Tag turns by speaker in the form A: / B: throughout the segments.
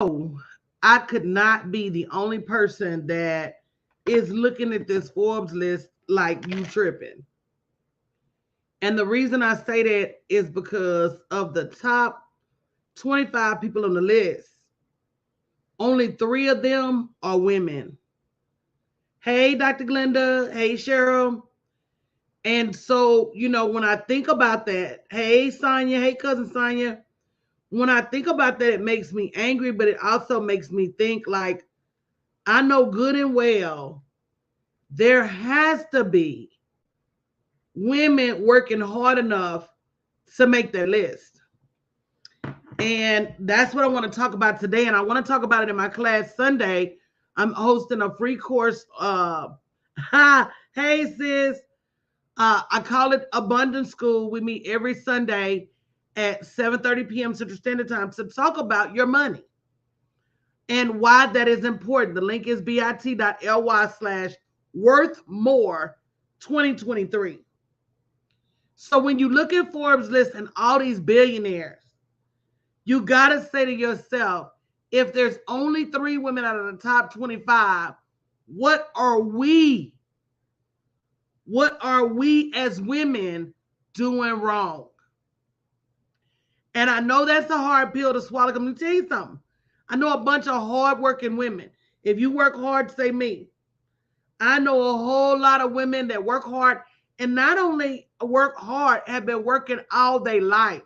A: I could not be the only person that is looking at this Forbes list like you tripping. And the reason I say that is because of the top 25 people on the list, only three of them are women. Hey, Dr. Glenda. Hey, Cheryl. And so, when I think about that, hey, Sonia. Hey, cousin Sonia. When I think about that, it makes me angry, but it also makes me think like, I know good and well there has to be women working hard enough to make their list. And that's what I want to talk about today. And I want to talk about it in my class Sunday. I'm hosting a free course. Hey, sis. I call it Abundance School. We meet every Sunday at 7:30 p.m. Central Standard Time to talk about your money and why that is important. The link is bit.ly/worth more 2023. So when you look at Forbes list and all these billionaires, you got to say to yourself, if there's only three women out of the top 25, what are we? What are we as women doing wrong? And I know that's a hard pill to swallow. Let me tell you something. I know a bunch of hardworking women. If you work hard, say me. I know a whole lot of women that work hard and not only work hard, have been working all their life.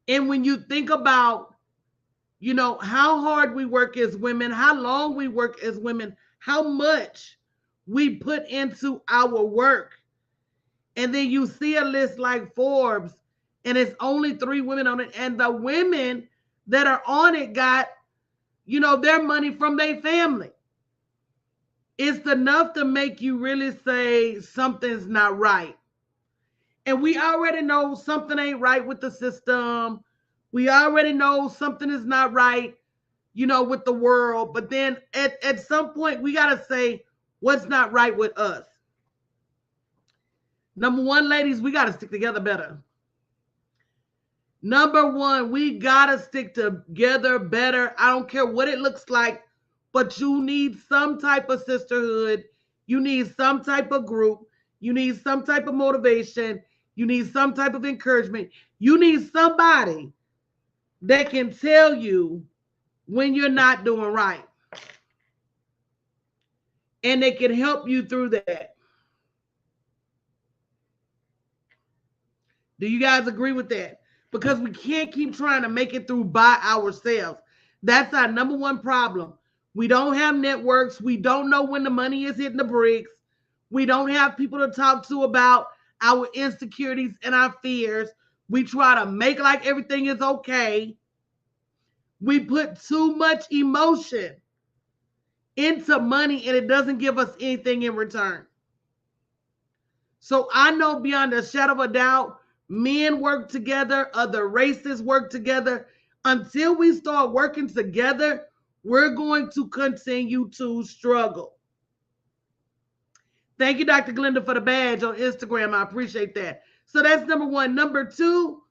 A: And when you think about, how hard we work as women, how long we work as women, how much we put into our work. And then you see a list like Forbes and it's only three women on it. And the women that are on it got, their money from their family. It's enough to make you really say something's not right. And we already know something ain't right with the system. We already know something is not right, with the world. But then at some point, we got to say what's not right with us. Number one, ladies, we got to stick together better. Number one, we got to stick together better. I don't care what it looks like, but you need some type of sisterhood. You need some type of group. You need some type of motivation. You need some type of encouragement. You need somebody that can tell you when you're not doing right. And they can help you through that. Do you guys agree with that? Because we can't keep trying to make it through by ourselves. That's our number one problem. We don't have networks. We don't know when the money is hitting the bricks. We don't have people to talk to about our insecurities and our fears. We try to make like everything is okay. We put too much emotion into money and it doesn't give us anything in return. So I know beyond a shadow of a doubt, men work together, other races work together. Until we start working together, we're going to continue to struggle. Thank you, Dr. Glenda, for the badge on Instagram. I appreciate that. So that's number one. Number two,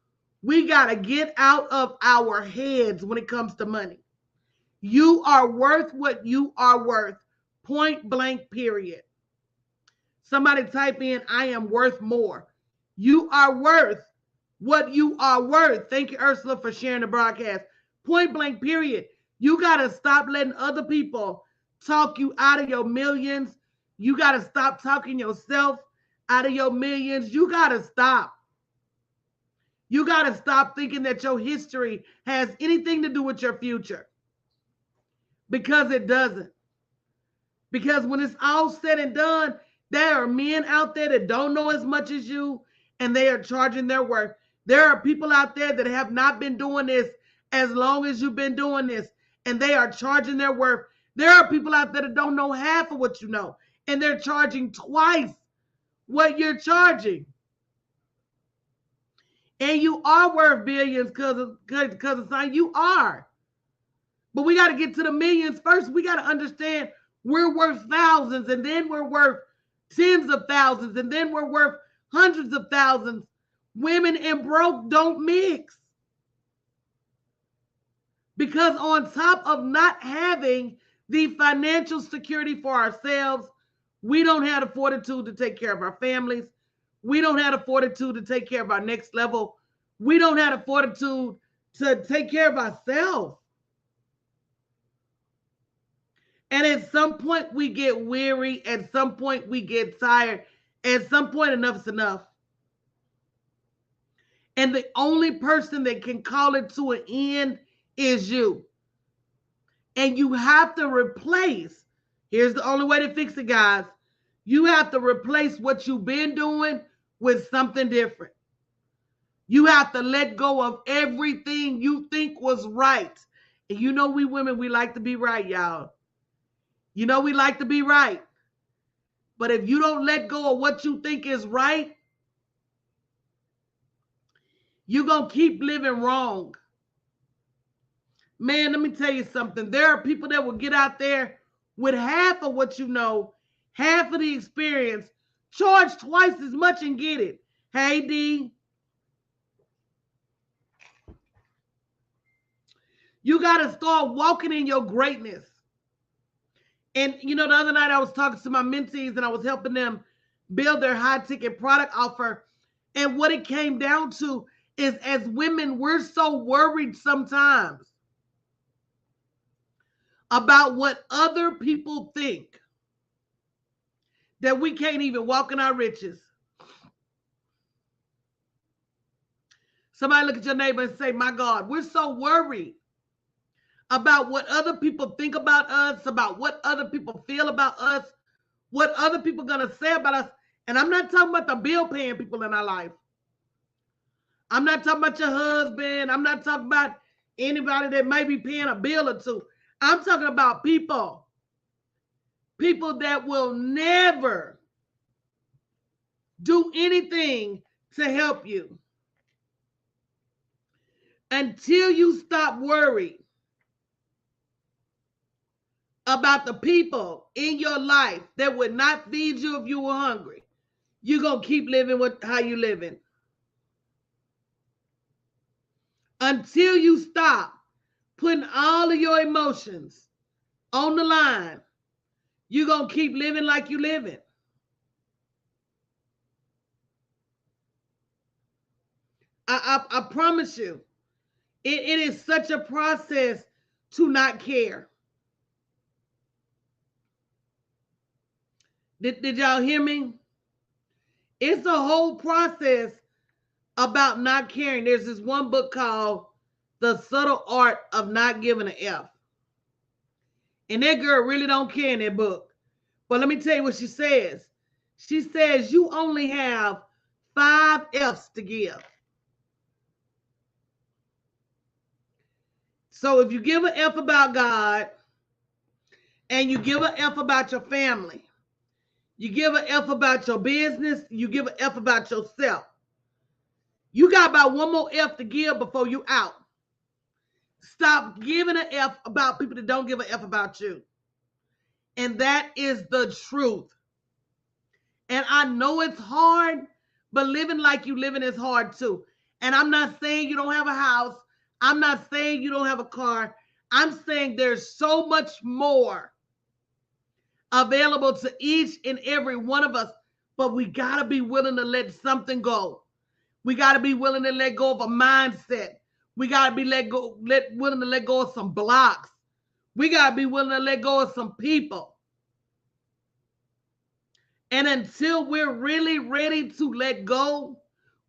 A: we got to get out of our heads when it comes to money. You are worth what you are worth. Point blank, period. Somebody type in, I am worth more. You are worth what you are worth. Thank you, Ursula, for sharing the broadcast. Point blank, period. You got to stop letting other people talk you out of your millions. You got to stop talking yourself out of your millions. You got to stop. You got to stop thinking that your history has anything to do with your future. Because it doesn't. Because when it's all said and done, there are men out there that don't know as much as you and they are charging their worth. There are people out there that have not been doing this as long as you've been doing this and they are charging their worth. There are people out there that don't know half of what you know and they're charging twice what you're charging. And you are worth billions, cousin son. You are. But we got to get to the millions first. We got to understand we're worth thousands and then we're worth tens of thousands and then we're worth hundreds of thousands. Women and broke don't mix. Because on top of not having the financial security for ourselves, we don't have the fortitude to take care of our families. We don't have the fortitude to take care of our next level. We don't have the fortitude to take care of ourselves. And at some point we get weary. At some point we get tired. At some point enough's enough. And the only person that can call it to an end is you. And you have to replace. Here's the only way to fix it, guys. You have to replace what you've been doing with something different. You have to let go of everything you think was right. And you know we women, we like to be right, y'all. You know we like to be right. But if you don't let go of what you think is right, you're going to keep living wrong. Man, let me tell you something. There are people that will get out there with half of what you know, half of the experience, charge twice as much and get it. Hey, D. You got to start walking in your greatness. And, you know, the other night I was talking to my mentees and I was helping them build their high-ticket product offer. And what it came down to is, as women, we're so worried sometimes about what other people think that we can't even walk in our riches. Somebody look at your neighbor and say, my God, we're so worried about what other people think about us, about what other people feel about us, what other people are going to say about us. And I'm not talking about the bill paying people in our life. I'm not talking about your husband. I'm not talking about anybody that may be paying a bill or two. I'm talking about people that will never do anything to help you until you stop worrying about the people in your life that would not feed you if you were hungry. You're going to keep living with how you living. Until you stop putting all of your emotions on the line, you're going to keep living like you living. I promise you, it is such a process to not care. Did y'all hear me? It's a whole process about not caring. There's this one book called The Subtle Art of Not Giving an F. And that girl really don't care in that book. But let me tell you what she says. She says you only have 5 F's to give. So if you give an F about God, and you give an F about your family, you give an F about your business, you give an F about yourself, you got about one more F to give before you out. Stop giving an F about people that don't give an F about you. And that is the truth. And I know it's hard, but living like you living is hard too. And I'm not saying you don't have a house. I'm not saying you don't have a car. I'm saying there's so much more available to each and every one of us, but we got to be willing to let something go. We got to be willing to let go of a mindset. We got to be willing to let go of some blocks. We got to be willing to let go of some people. And until we're really ready to let go,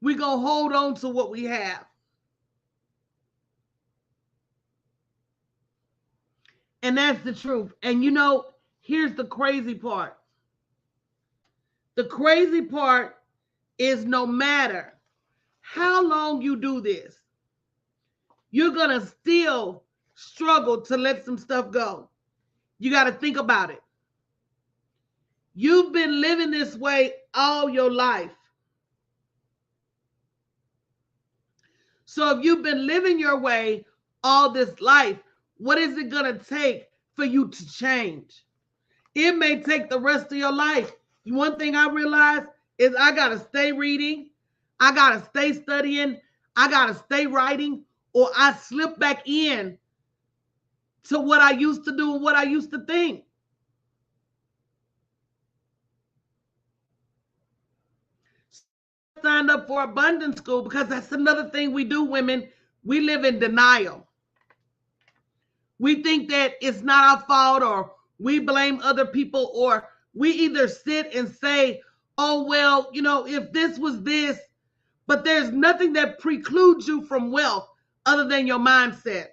A: we're going to hold on to what we have. And that's the truth. And you know, here's the crazy part. The crazy part is no matter how long you do this, you're going to still struggle to let some stuff go. You got to think about it. You've been living this way all your life. So if you've been living your way all this life, what is it going to take for you to change? It may take the rest of your life. One thing I realized is I got to stay reading. I got to stay studying. I got to stay writing, or I slip back in to what I used to do and what I used to think. Signed up for abundance school because that's another thing we do, women. We live in denial. We think that it's not our fault, or we blame other people, or we either sit and say, oh, well, if this was this, but there's nothing that precludes you from wealth other than your mindset.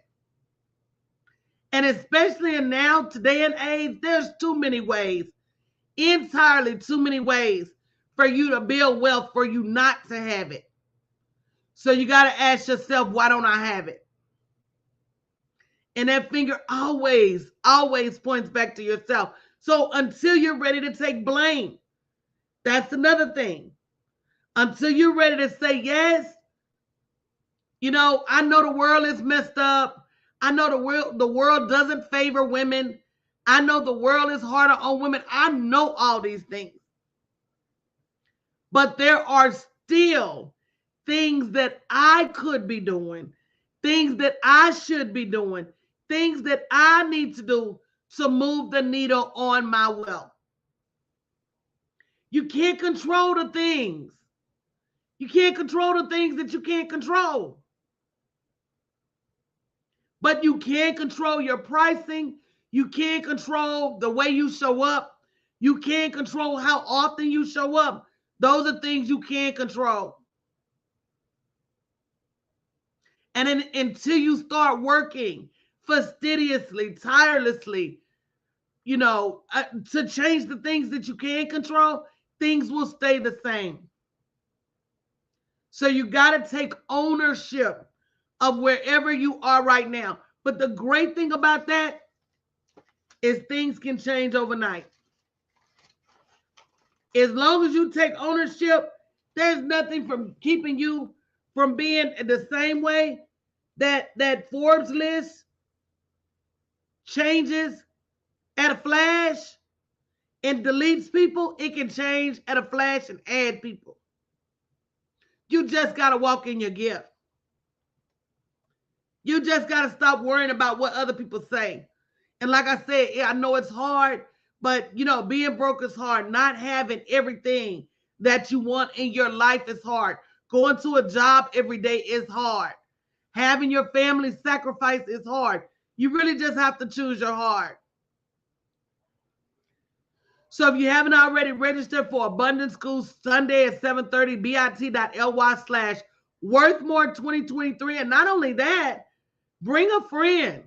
A: And especially in now, today and age, there's too many ways, entirely too many ways for you to build wealth for you not to have it. So you got to ask yourself, why don't I have it? And that finger always points back to yourself. So until you're ready to take blame, that's another thing. Until you're ready to say, yes, I know the world is messed up. I know the world doesn't favor women. I know the world is harder on women. I know all these things. But there are still things that I could be doing, things that I should be doing, things that I need to do to move the needle on my wealth. You can't control the things. You can't control the things that you can't control. But you can control your pricing. You can control the way you show up. You can control how often you show up. Those are things you can control. And then until you start working fastidiously, tirelessly, to change the things that you can control, things will stay the same. So you got to take ownership of wherever you are right now. But the great thing about that is things can change overnight. As long as you take ownership, there's nothing from keeping you from being the same way that Forbes list changes at a flash and deletes people. It can change at a flash and add people. You just got to walk in your gift. You just got to stop worrying about what other people say. And like I said, I know it's hard, but being broke is hard. Not having everything that you want in your life is hard. Going to a job every day is hard. Having your family sacrifice is hard. You really just have to choose your heart. So if you haven't already registered for Abundance School Sunday at 7:30, bit.ly/worthmore2023. And not only that, bring a friend.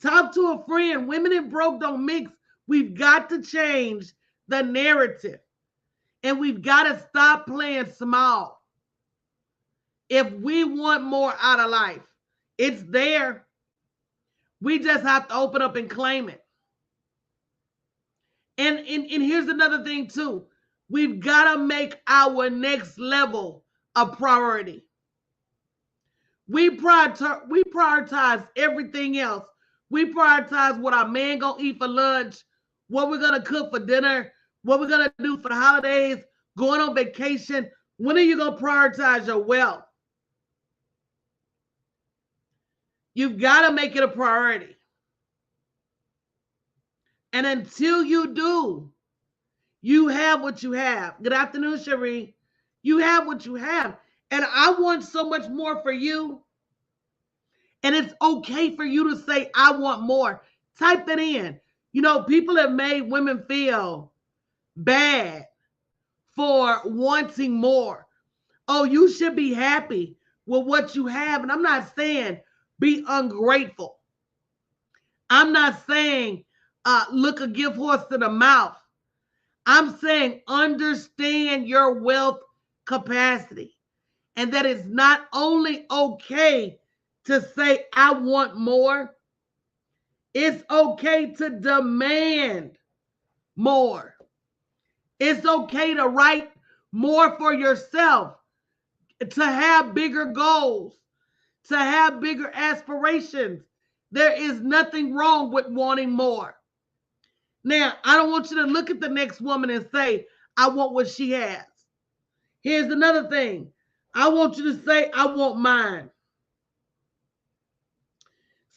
A: Talk to a friend. Women and broke don't mix. We've got to change the narrative. And we've got to stop playing small. If we want more out of life, it's there. We just have to open up and claim it. And here's another thing too. We've got to make our next level a priority. We prioritize everything else. We prioritize what our man gonna eat for lunch, what we're gonna cook for dinner, what we're gonna do for the holidays, going on vacation. When are you gonna prioritize your wealth? You've got to make it a priority. And until you do, you have what you have. Good afternoon, Cherie. You have what you have. And I want so much more for you. And it's okay for you to say, I want more. Type that in. People have made women feel bad for wanting more. Oh, you should be happy with what you have. And I'm not saying be ungrateful. I'm not saying look a gift horse to the mouth. I'm saying understand your wealth capacity. And that it's not only okay to say, I want more. It's okay to demand more. It's okay to write more for yourself, to have bigger goals, to have bigger aspirations. There is nothing wrong with wanting more. Now, I don't want you to look at the next woman and say, I want what she has. Here's another thing. I want you to say, I want mine.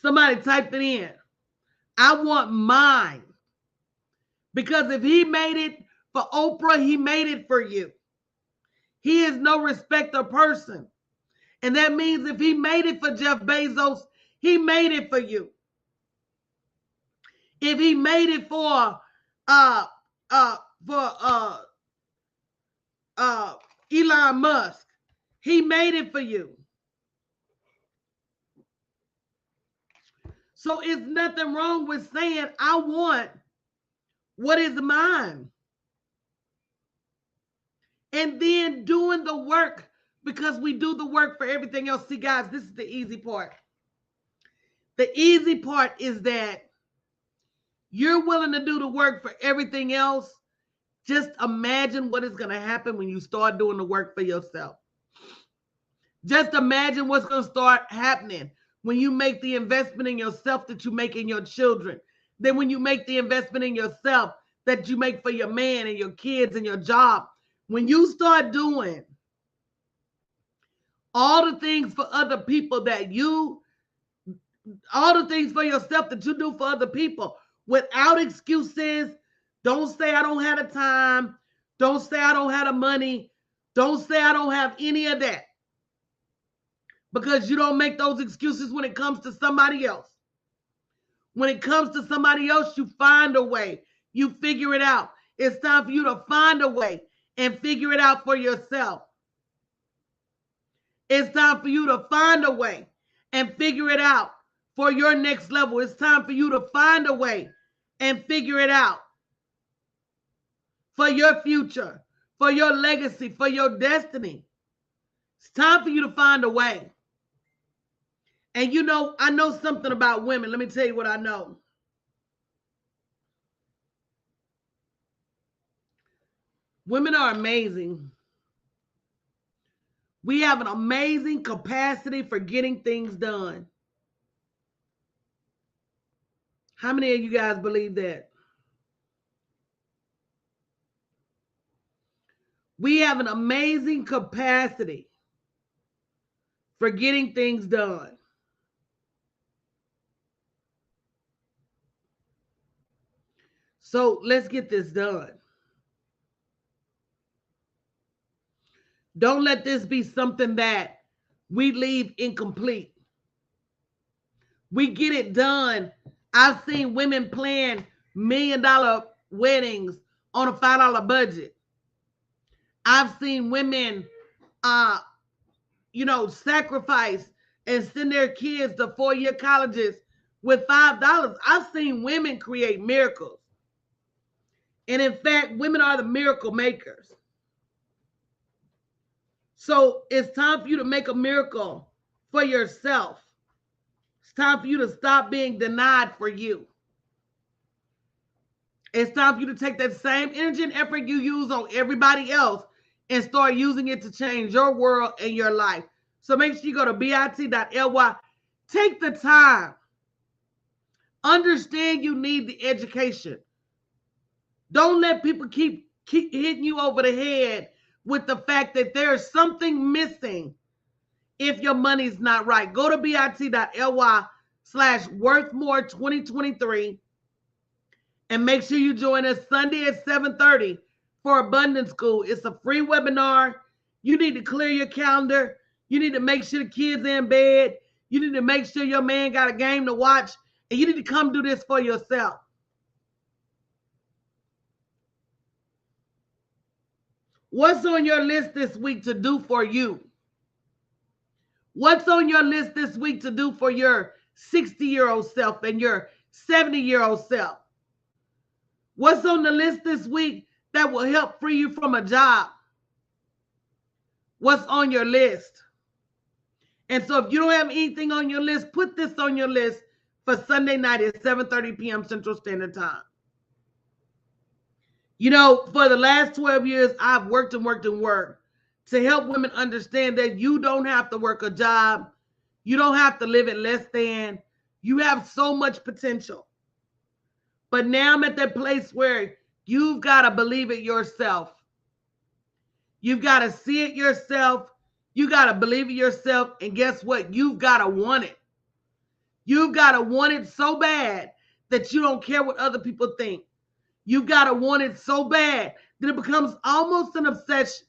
A: Somebody typed it in. I want mine. Because if he made it for Oprah, he made it for you. He is no respecter person. And that means if he made it for Jeff Bezos, he made it for you. If he made it for uh Elon Musk, he made it for you. So it's nothing wrong with saying, I want what is mine. And then doing the work, because we do the work for everything else. See, guys, this is the easy part. The easy part is that you're willing to do the work for everything else. Just imagine what is going to happen when you start doing the work for yourself. Just imagine what's going to start happening when you make the investment in yourself that you make in your children. Then when you make the investment in yourself that you make for your man and your kids and your job. When you start doing all the things for other people all the things for yourself that you do for other people without excuses. Don't say I don't have the time. Don't say I don't have the money. Don't say I don't have any of that. Because you don't make those excuses when it comes to somebody else. When it comes to somebody else, you find a way. You figure it out. It's time for you to find a way and figure it out for yourself. It's time for you to find a way and figure it out for your next level. It's time for you to find a way and figure it out for your future, for your legacy, for your destiny. It's time for you to find a way. And you know, I know something about women. Let me tell you what I know. Women are amazing. We have an amazing capacity for getting things done. How many of you guys believe that? We have an amazing capacity for getting things done. So let's get this done. Don't let this be something that we leave incomplete. We get it done. I've seen women plan $1 million weddings on a $5 budget. I've seen women, sacrifice and send their kids to 4-year colleges with $5. I've seen women create miracles. And in fact, women are the miracle makers. So it's time for you to make a miracle for yourself. It's time for you to stop being denied for you. It's time for you to take that same energy and effort you use on everybody else and start using it to change your world and your life. So make sure you go to bit.ly. Take the time. Understand you need the education. Don't let people keep hitting you over the head with the fact that there's something missing if your money's not right. Go to bit.ly/worthmore2023 and make sure you join us Sunday at 7:30 for Abundance School. It's a free webinar. You need to clear your calendar. You need to make sure the kids are in bed. You need to make sure your man got a game to watch. And you need to come do this for yourself. What's on your list this week to do for you? What's on your list this week to do for your 60-year-old self and your 70-year-old self? What's on the list this week that will help free you from a job? What's on your list? And so if you don't have anything on your list, put this on your list for Sunday night at 7:30 p.m. Central Standard Time. You know, for the last 12 years, I've worked and worked and worked to help women understand that you don't have to work a job. You don't have to live at less than. You have so much potential. But now I'm at that place where you've got to believe it yourself. You've got to see it yourself. You got to believe it yourself. And guess what? You've got to want it. You've got to want it so bad that you don't care what other people think. You've got to want it so bad that it becomes almost an obsession.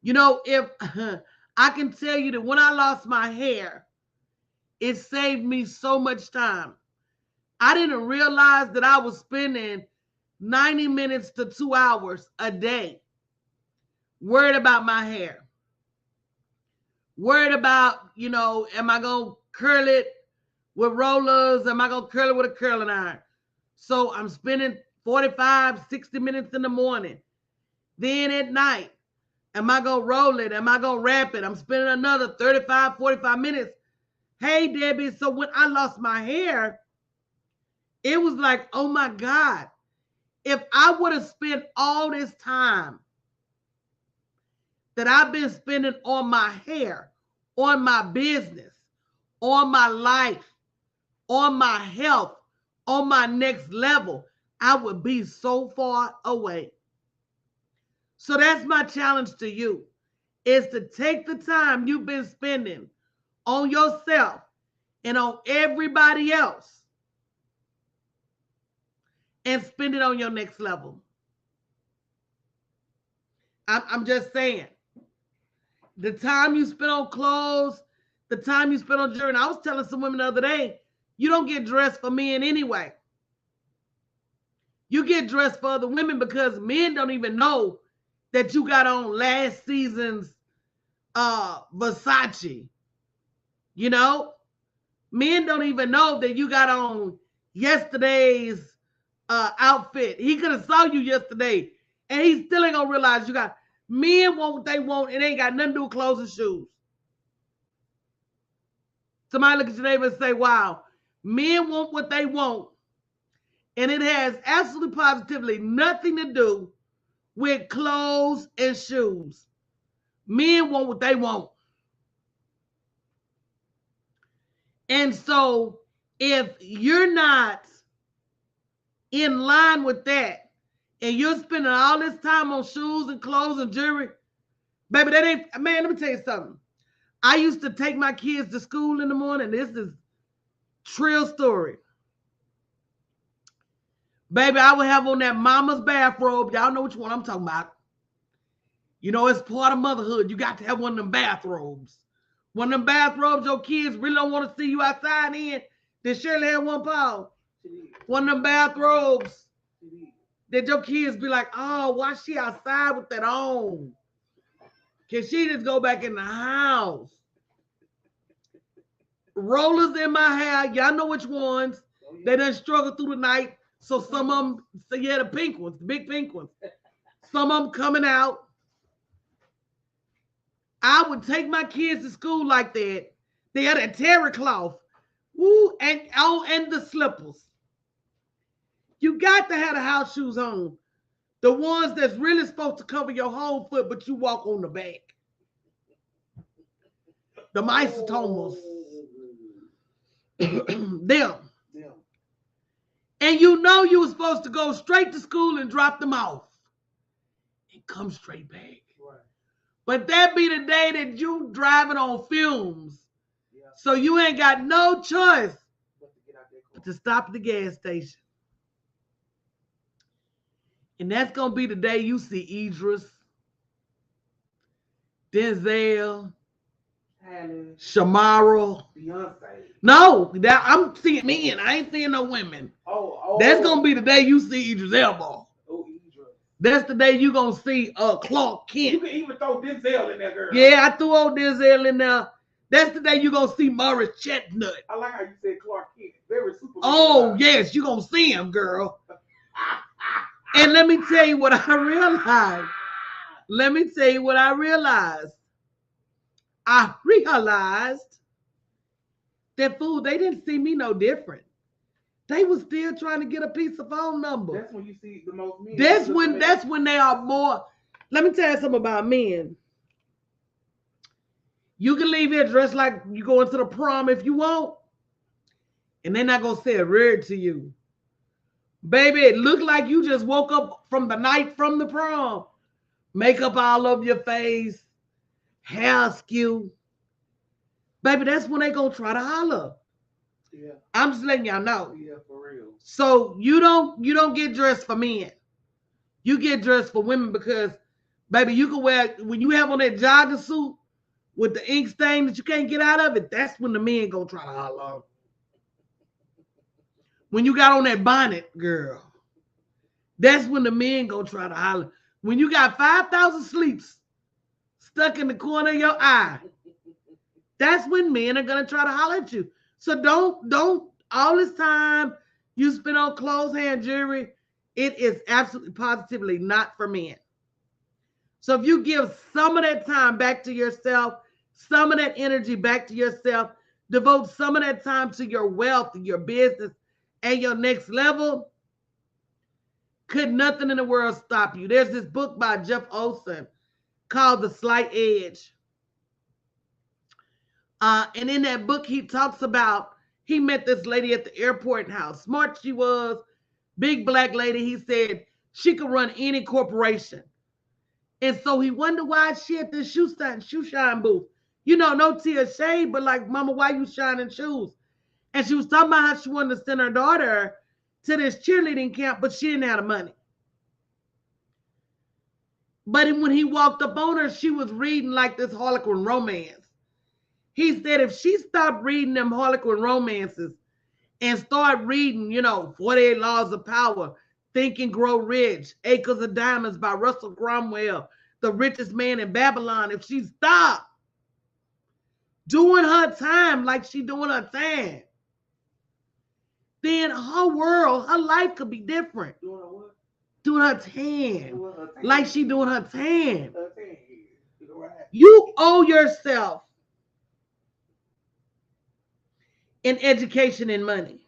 A: You know, if I can tell you that when I lost my hair, it saved me so much time. I didn't realize that I was spending 90 minutes to 2 hours a day worried about my hair. Worried about, you know, am I going to curl it with rollers? Am I going to curl it with a curling iron? So I'm spending 45, 60 minutes in the morning. Then at night, am I going to roll it? Am I going to wrap it? I'm spending another 35, 45 minutes. Hey, Debbie, so when I lost my hair, it was like, oh my God, if I would have spent all this time that I've been spending on my hair, on my business, on my life, on my health, on my next level, I would be so far away. So that's my challenge to you, is to take the time you've been spending on yourself and on everybody else and spend it on your next level. I'm just saying. The time you spend on clothes, the time you spend on jewelry. And I was telling some women the other day, you don't get dressed for men anyway. You get dressed for other women because men don't even know that you got on last season's Versace. You know? Men don't even know that you got on yesterday's outfit. He could have saw you yesterday, and he still ain't gonna realize you got. Men want what they want, and they ain't got nothing to do with clothes and shoes. Somebody look at your neighbor and say, wow, men want what they want, and it has absolutely positively nothing to do with clothes and shoes. Men want what they want. And so if you're not in line with that, and you're spending all this time on shoes and clothes and jewelry, baby, that ain't, man, let me tell you something. I used to take my kids to school in the morning. This is true story. Baby, I would have on that mama's bathrobe. Y'all know which one I'm talking about. You know, it's part of motherhood. You got to have one of them bathrobes. One of them bathrobes your kids really don't want to see you outside in. Did Shirley have one, Paul? One of them bathrobes that your kids be like, oh, why she outside with that on? Can she just go back in the house? Rollers in my hair. Y'all know which ones. They done struggle through the night. So some of them, so yeah, the pink ones, the big pink ones. Some of them coming out. I would take my kids to school like that. They had a terry cloth. Woo, and the slippers. You got to have the house shoes on. The ones that's really supposed to cover your whole foot, but you walk on the back. The isotomers. Them. And you know you were supposed to go straight to school and drop them off. And come straight back. Right. But that be the day that you driving on fumes. Yeah. So you ain't got no choice but to stop at the gas station. And that's going to be the day you see Idris, Denzel, Shamara, Beyonce. No, that I'm seeing men. I ain't seeing no women. Oh. That's going to be the day you see Idris Elba. Oh, Idris. That's the day you going to see Clark Kent. You can even throw Denzel in there, girl. Yeah, I threw old Denzel in there. That's the day you going to see Morris Chestnut. I like how you said Clark Kent. Very super. Oh, yes, you going to see him, girl. And let me tell you what I realized. I realized that fool, they didn't see me no different. They was still trying to get a piece of phone number. That's when you see the most men. That's when they are more. Let me tell you something about men. You can leave here dressed like you going to the prom if you want, and they're not gonna say a word to you. Baby, it looked like you just woke up from the night from the prom. Makeup all over your face, hair askew. baby, that's when they gonna try to holler.
B: Yeah.
A: I'm just letting y'all know.
B: Yeah, for real.
A: So you don't get dressed for men. You get dressed for women because, baby, you can wear when you have on that jogging suit with the ink stain that you can't get out of it. That's when the men gonna try to holler. When you got on that bonnet, girl, that's when the men gonna try to holler. When you got 5,000 sleeps stuck in the corner of your eye, that's when men are gonna try to holler at you. So don't all this time you spend on clothes, hair, and jewelry. It is absolutely positively not for men. So if you give some of that time back to yourself, some of that energy back to yourself, devote some of that time to your wealth, your business, and your next level, could nothing in the world stop you. There's this book by Jeff Olson called The Slight Edge. And in that book, he talks about he met this lady at the airport and how smart she was, big black lady. He said she could run any corporation. And so he wondered why she at this shoe shine booth. You know, no tear shade, but like, mama, why you shining shoes? And she was talking about how she wanted to send her daughter to this cheerleading camp, but she didn't have the money. But when he walked up on her, she was reading like this Harlequin romance. He said if she stopped reading them Harlequin romances and start reading, 48 Laws of Power, Think and Grow Rich, Acres of Diamonds by Russell Cromwell, The Richest Man in Babylon, if she stopped doing her time like she doing her time, then her world, her life could be different.
B: Doing her what?
A: Doing her time. Like she doing her time.
B: Right.
A: You owe yourself in education and money.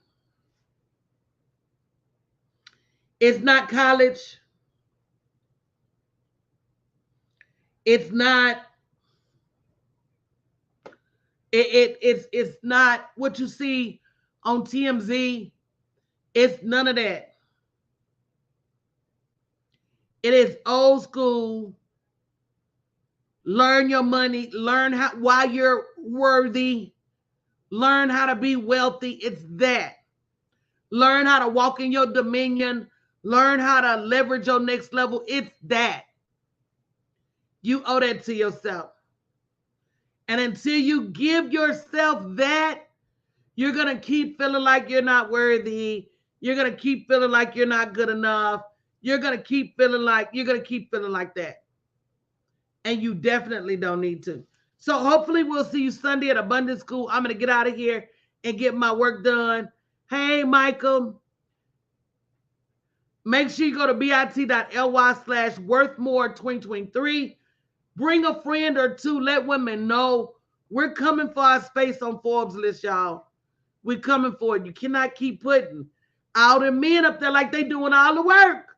A: It's not college. It's not. It's not what you see on TMZ. It's none of that. It is old school. Learn your money. Learn why you're worthy. Learn how to be wealthy. It's that. Learn how to walk in your dominion. Learn how to leverage your next level. It's that. You owe that to yourself. And until you give yourself that, you're going to keep feeling like you're not worthy. You're going to keep feeling like you're not good enough. You're going to keep feeling like that. And you definitely don't need to. So hopefully we'll see you Sunday at Abundance School. I'm going to get out of here and get my work done. Hey, Michael. Make sure you go to bit.ly/worthmore2023. Bring a friend or two. Let women know we're coming for our space on Forbes list, y'all. We're coming for it. You cannot keep putting all the men up there like they doing all the work,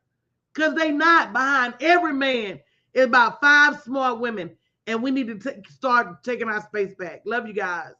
A: because they not. Behind every man is about 5 smart women, and we need to start taking our space back. Love you guys.